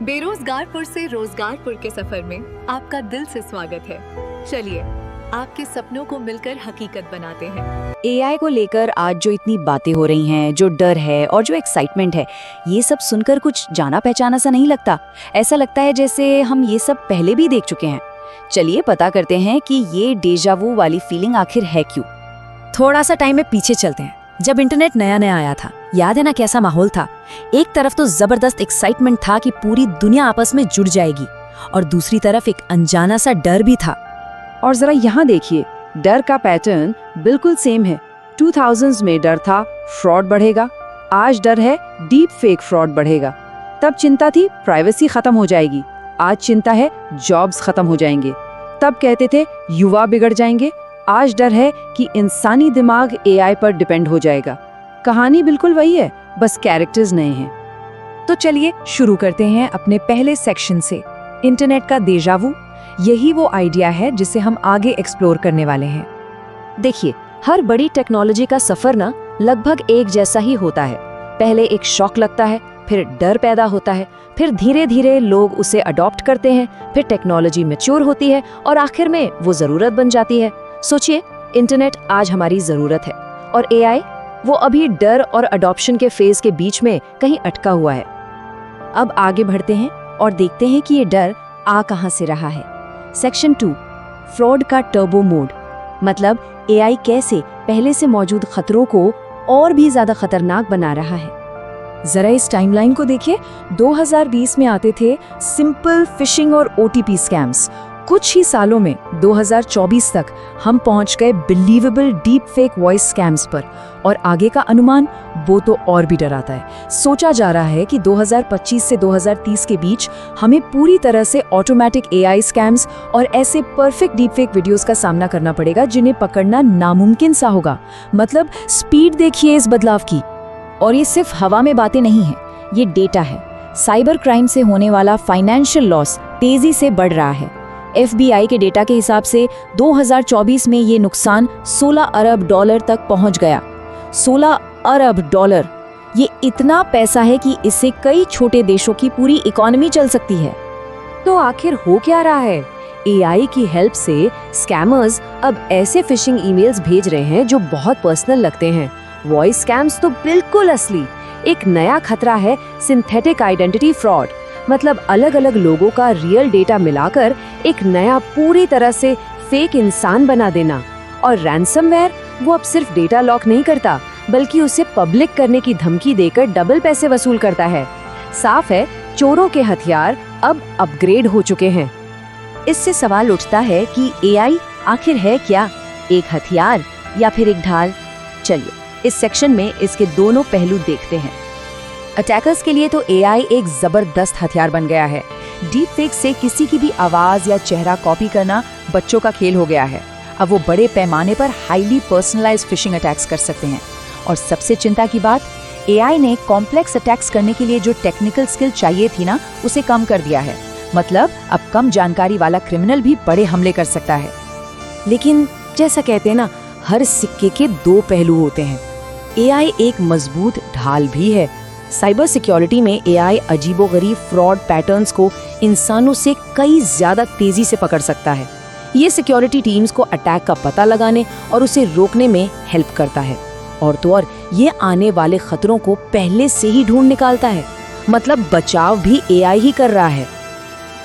बेरोजगारपुर से रोजगारपुर के सफर में आपका दिल से स्वागत है। चलिए आपके सपनों को मिलकर हकीकत बनाते हैं। एआई को लेकर आज जो इतनी बातें हो रही हैं, जो डर है और जो एक्साइटमेंट है, ये सब सुनकर कुछ जाना पहचाना सा नहीं लगता। ऐसा लगता है जैसे हम ये सब पहले भी देख चुके हैं। चलिए पता करते हैं कि ये डेजावू वाली फीलिंग आखिर है क्यों। थोड़ा सा टाइम में पीछे चलते हैं, जब इंटरनेट नया नया आया था। याद है ना कैसा माहौल था। एक तरफ तो जबरदस्त एक्साइटमेंट था कि पूरी दुनिया आपस में जुड़ जाएगी, और दूसरी तरफ एक अनजाना सा डर भी था। और जरा यहाँ देखिए, डर का पैटर्न बिल्कुल सेम है। 2000s में डर था फ्रॉड बढ़ेगा, आज डर है डीप फेक फ्रॉड बढ़ेगा। तब चिंता थी प्राइवेसी खत्म हो जाएगी, आज चिंता है जॉब्स खत्म हो जाएंगे। तब कहते थे युवा बिगड़ जाएंगे, आज डर है कि इंसानी दिमाग एआई पर डिपेंड हो जाएगा। कहानी बिल्कुल वही है, बस कैरेक्टर्स नए हैं। तो चलिए शुरू करते हैं अपने पहले सेक्शन से, इंटरनेट का डेजावू। यही वो आइडिया है जिसे हम आगे एक्सप्लोर करने वाले हैं। देखिए, हर बड़ी टेक्नोलॉजी का सफर ना लगभग एक जैसा ही होता है। पहले एक शॉक लगता है, फिर डर पैदा होता है, फिर धीरे धीरे लोग उसे अडॉप्ट करते हैं, फिर टेक्नोलॉजी मैच्योर होती है और आखिर में वो जरूरत बन जाती है। सोचिए, इंटरनेट आज हमारी जरूरत है और एआई वो अभी डर और अडॉप्शन के फेज के बीच में कहीं अटका हुआ है। अब आगे बढ़ते हैं और देखते हैं कि ये डर आ कहां से रहा है। सेक्शन 2, फ्रॉड का टर्बो मोड, मतलब एआई कैसे पहले से मौजूद खतरों को और भी ज्यादा खतरनाक बना रहा है। जरा इस टाइमलाइन को देखिए। 2020 में आते थे सिंपल फिशिंग और ओटीपी स्कैम्स। कुछ ही सालों में 2024 तक हम पहुंच गए believable deep fake voice scams पर, और आगे का अनुमान वो तो और भी डराता है। सोचा जा रहा है कि 2025 से 2030 के बीच हमें पूरी तरह से ऑटोमेटिक एआई स्कैम्स और ऐसे परफेक्ट डीप फेक वीडियोस का सामना करना पड़ेगा जिन्हें पकड़ना नामुमकिन सा होगा। मतलब स्पीड देखिए इस बदलाव की। और ये सिर्फ हवा में बातें नहीं हैं, ये डेटा है। साइबर क्राइम से होने वाला फाइनेंशियल लॉस तेजी से बढ़ रहा है। FBI के डेटा के हिसाब से 2024 में ये नुकसान $16 अरब तक पहुंच गया। $16 अरब, ये इतना पैसा है कि इससे कई छोटे देशों की पूरी इकोनॉमी चल सकती है। तो आखिर हो क्या रहा है? AI की हेल्प से स्कैमर्स अब ऐसे फिशिंग ईमेल्स भेज रहे हैं जो बहुत पर्सनल लगते हैं। वॉइस स्कैम्स तो बिल्कुल असली। एक नया खतरा है सिंथेटिक आइडेंटिटी फ्रॉड, मतलब अलग अलग लोगों का रियल डेटा मिलाकर एक नया पूरी तरह से फेक इंसान बना देना। और रैंसमवेयर वो अब सिर्फ डेटा लॉक नहीं करता, बल्कि उसे पब्लिक करने की धमकी देकर डबल पैसे वसूल करता है। साफ है, चोरों के हथियार अब अपग्रेड हो चुके हैं। इससे सवाल उठता है कि एआई आखिर है क्या, एक हथियार या फिर एक ढाल? चलिए इस सेक्शन में इसके दोनों पहलू देखते हैं। अटैकर्स के लिए तो एआई एक जबरदस्त हथियार बन गया है। डीप फेक से किसी की भी आवाज या चेहरा कॉपी करना बच्चों का खेल हो गया है। अब वो बड़े पैमाने पर हाईली पर्सनलाइज्ड फिशिंग अटैक्स कर सकते हैं। और सबसे चिंता की बात, एआई ने कॉम्प्लेक्स अटैक्स करने के लिए जो टेक्निकल स्किल चाहिए थी ना, उसे कम कर दिया है। मतलब अब कम जानकारी वाला क्रिमिनल भी बड़े हमले कर सकता है। लेकिन जैसा कहते हैं ना, हर सिक्के के दो पहलू होते हैं। एआई एक मजबूत ढाल भी है। साइबर सिक्योरिटी में एआई अजीबोगरीब फ्रॉड पैटर्न्स को इंसानों से कई ज्यादा तेजी से पकड़ सकता है। ये सिक्योरिटी टीम्स को अटैक का पता लगाने और उसे रोकने में हेल्प करता है। और तो और ये आने वाले खतरों को पहले से ही ढूंढ निकालता है। मतलब बचाव भी एआई ही कर रहा है।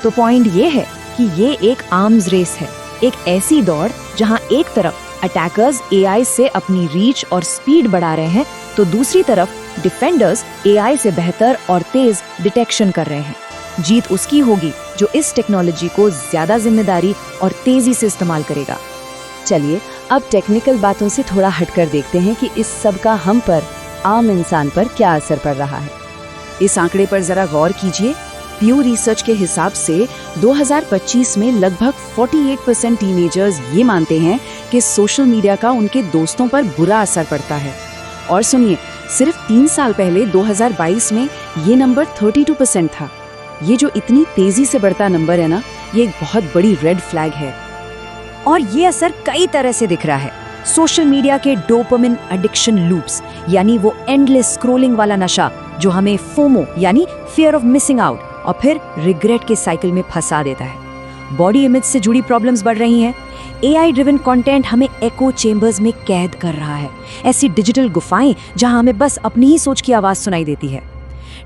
तो पॉइंट ये है कि ये एक आर्म्स रेस है, एक ऐसी दौड़ जहां एक तरफ अटैकर्स एआई से अपनी रीच और स्पीड बढ़ा रहे हैं, तो दूसरी तरफ डिफेंडर्स एआई से बेहतर और तेज डिटेक्शन कर रहे हैं। जीत उसकी होगी जो इस टेक्नोलॉजी को ज्यादा जिम्मेदारी और तेजी से इस्तेमाल करेगा। चलिए अब टेक्निकल बातों से थोड़ा हटकर देखते हैं कि इस सब का हम पर, आम इंसान पर क्या असर पड़ रहा है। इस आंकड़े पर जरा गौर कीजिए। प्यू रिसर्च के हिसाब से 2025 में लगभग 48% टीनेजर्स ये मानते हैं कि सोशल मीडिया का उनके दोस्तों पर बुरा असर पड़ता है। और सुनिए, सिर्फ 3 साल पहले 2022 में ये नंबर 32% था। ये जो इतनी तेजी से बढ़ता नंबर है ना, ये एक बहुत बड़ी रेड फ्लैग है। और ये असर कई तरह से दिख रहा है। सोशल मीडिया के डोपामिन एडिक्शन लूप्स, यानी वो एंडलेस स्क्रॉलिंग वाला नशा जो हमें फोमो यानी फियर ऑफ मिसिंग आउट और फिर रिग्रेट के साइकिल में फंसा देता है। बॉडी इमेज से जुड़ी प्रॉब्लम्स बढ़ रही हैं। AI ड्रिवन कंटेंट हमें एको चेंबर्स में कैद कर रहा है, ऐसी डिजिटल गुफाएं जहां हमें बस अपनी ही सोच की आवाज सुनाई देती है।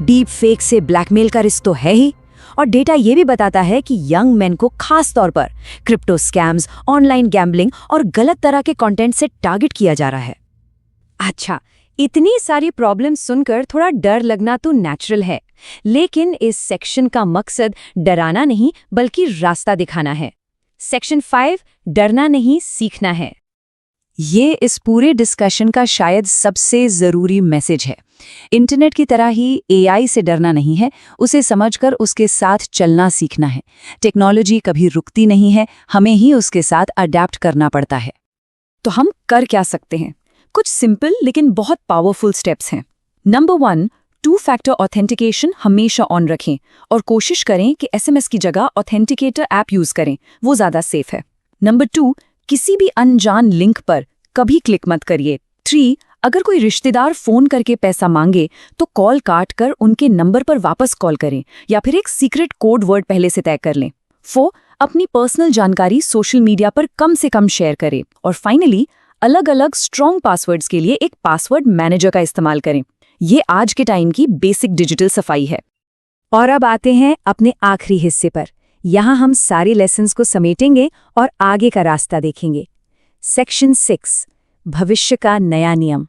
डीप फेक से ब्लैकमेल का रिस्क तो है ही, और डेटा ये भी बताता है कि यंग मेन को खास तौर पर क्रिप्टो स्कैम्स, ऑनलाइन गैम्बलिंग और गलत तरह के कंटेंट से टारगेट किया जा रहा है। अच्छा, इतनी सारी प्रॉब्लम सुनकर थोड़ा डर लगना तो नेचुरल है, लेकिन इस सेक्शन का मकसद डराना नहीं बल्कि रास्ता दिखाना है। सेक्शन 5 डरना नहीं सीखना है। ये इस पूरे डिस्कशन का शायद सबसे ज़रूरी मैसेज है। इंटरनेट की तरह ही AI से डरना नहीं है, उसे समझकर उसके साथ चलना सीखना है। टेक्नोलॉजी कभी रुकती नहीं है, हमें ही उसके साथ अडैप्ट करना पड़ता है। तो हम कर क्या सकते हैं? कुछ सिंपल लेकिन बहुत पावरफुल स्टेप्स हैं। नंबर 1, 2 फैक्टर ऑथेंटिकेशन हमेशा ऑन रखें और कोशिश करें कि SMS की जगह ऑथेंटिकेटर ऐप यूज करें, वो ज़्यादा सेफ है। नंबर 2, किसी भी अनजान लिंक पर कभी क्लिक मत करिए। 3, अगर कोई रिश्तेदार फोन करके पैसा मांगे तो कॉल काट कर उनके नंबर पर वापस कॉल करें या फिर एक सीक्रेट कोड वर्ड पहले से तय कर लें। 4, अपनी पर्सनल जानकारी सोशल मीडिया पर कम से कम शेयर करें। और फाइनली, अलग अलग स्ट्रॉन्ग पासवर्ड्स के लिए एक पासवर्ड मैनेजर का इस्तेमाल करें। ये आज के टाइम की बेसिक डिजिटल सफाई है। और अब आते हैं अपने आखिरी हिस्से पर। यहाँ हम सारे लेसन्स को समेटेंगे और आगे का रास्ता देखेंगे। सेक्शन 6, भविष्य का नया नियम।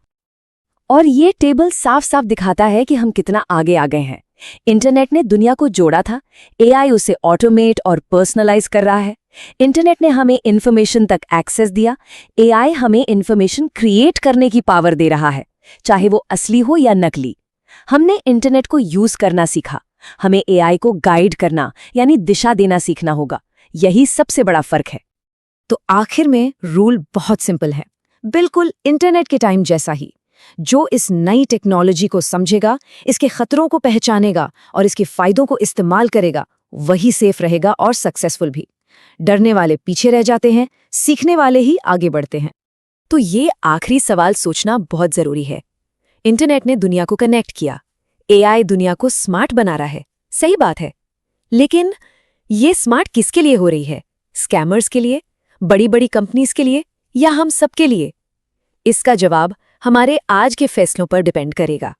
और ये टेबल साफ साफ दिखाता है कि हम कितना आगे आ गए हैं। इंटरनेट ने दुनिया को जोड़ा था, AI उसे ऑटोमेट और पर्सनलाइज कर रहा है। इंटरनेट ने हमें इन्फॉर्मेशन तक एक्सेस दिया, AI हमें इन्फॉर्मेशन क्रिएट करने की पावर दे रहा है, चाहे वो असली हो या नकली। हमने इंटरनेट को यूज करना सीखा, हमें AI को गाइड करना यानी दिशा देना सीखना होगा। यही सबसे बड़ा फर्क है। तो आखिर में रूल बहुत सिंपल है, बिल्कुल इंटरनेट के टाइम जैसा ही। जो इस नई टेक्नोलॉजी को समझेगा, इसके खतरों को पहचानेगा और इसके फायदों को इस्तेमाल करेगा, वही सेफ रहेगा और सक्सेसफुल भी। डरने वाले पीछे रह जाते हैं, सीखने वाले ही आगे बढ़ते हैं। तो ये आखिरी सवाल सोचना बहुत जरूरी है। इंटरनेट ने दुनिया को कनेक्ट किया, AI दुनिया को स्मार्ट बना रहा है, सही बात है। लेकिन ये स्मार्ट किसके लिए हो रही है? स्कैमर्स के लिए, बड़ी बड़ी कंपनीज के लिए, या हम सबके लिए? इसका जवाब हमारे आज के फैसलों पर डिपेंड करेगा।